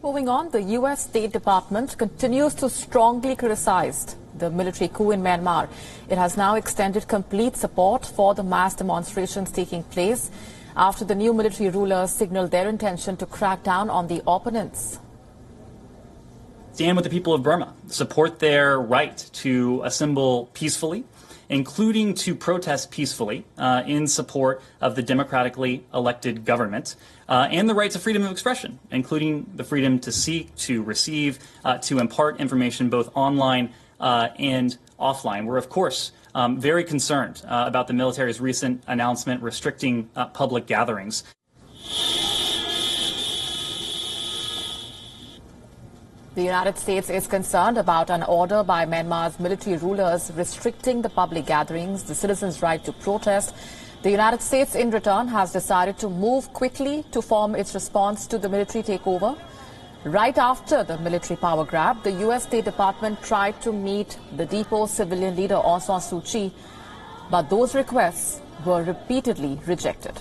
Moving on, the U.S. State Department continues to strongly criticize the military coup in Myanmar. It has now extended complete support for the mass demonstrations taking place after the new military rulers signaled their intention to crack down on the opponents. Stand with the people of Burma, support their right to assemble peacefully, including to protest peacefully in support of the democratically elected government, and the rights of freedom of expression, including the freedom to seek, to receive, to impart information both online and offline. We're, of course, very concerned about the military's recent announcement restricting public gatherings. The United States is concerned about an order by Myanmar's military rulers restricting the public gatherings, the citizens' right to protest. The United States, in return, has decided to move quickly to form its response to the military takeover. Right after the military power grab, the U.S. State Department tried to meet the deposed civilian leader Aung San Suu Kyi, but those requests were repeatedly rejected.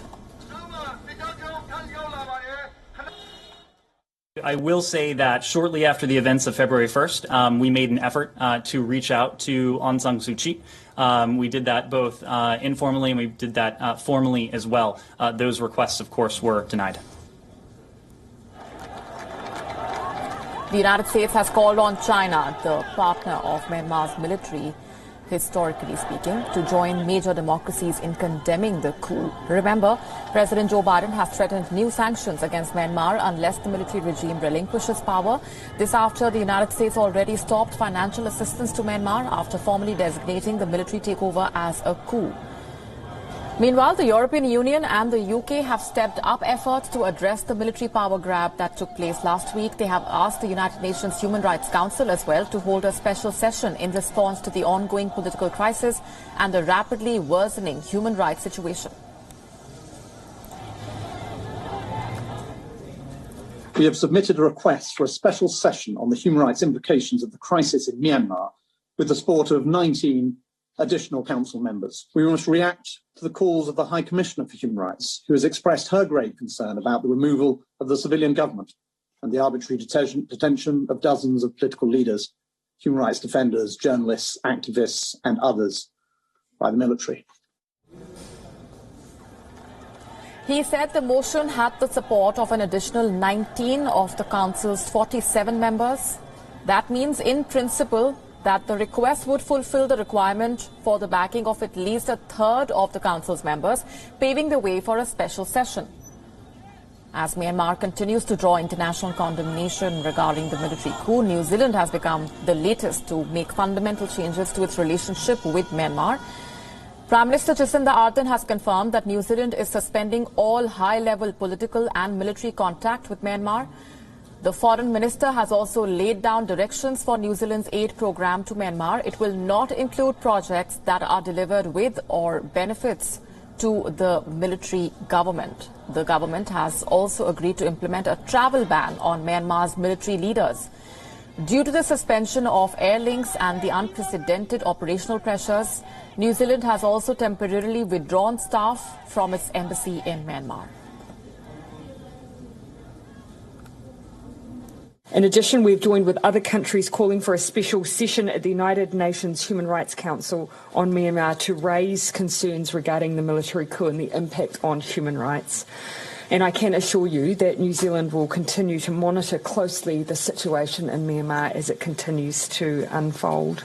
I will say that shortly after the events of February 1st, we made an effort to reach out to Aung San Suu Kyi. We did that both informally and we did that formally as well. Those requests, of course, were denied. The United States has called on China, the partner of Myanmar's military, historically speaking, to join major democracies in condemning the coup. Remember, President Joe Biden has threatened new sanctions against Myanmar unless the military regime relinquishes power. This after the United States already stopped financial assistance to Myanmar after formally designating the military takeover as a coup. Meanwhile, the European Union and the UK have stepped up efforts to address the military power grab that took place last week. They have asked the United Nations Human Rights Council as well to hold a special session in response to the ongoing political crisis and the rapidly worsening human rights situation. We have submitted a request for a special session on the human rights implications of the crisis in Myanmar with the support of 19 additional council members. We must react to the calls of the High Commissioner for Human Rights, who has expressed her grave concern about the removal of the civilian government and the arbitrary detention of dozens of political leaders, human rights defenders, journalists, activists, and others by the military. He said the motion had the support of an additional 19 of the Council's 47 members. That means, in principle, that the request would fulfill the requirement for the backing of at least a third of the Council's members, paving the way for a special session. As Myanmar continues to draw international condemnation regarding the military coup, New Zealand has become the latest to make fundamental changes to its relationship with Myanmar. Prime Minister Jacinda Ardern has confirmed that New Zealand is suspending all high-level political and military contact with Myanmar. The foreign minister has also laid down directions for New Zealand's aid program to Myanmar. It will not include projects that are delivered with or benefits to the military government. The government has also agreed to implement a travel ban on Myanmar's military leaders. Due to the suspension of air links and the unprecedented operational pressures, New Zealand has also temporarily withdrawn staff from its embassy in Myanmar. In addition, we've joined with other countries calling for a special session at the United Nations Human Rights Council on Myanmar to raise concerns regarding the military coup and the impact on human rights. And I can assure you that New Zealand will continue to monitor closely the situation in Myanmar as it continues to unfold.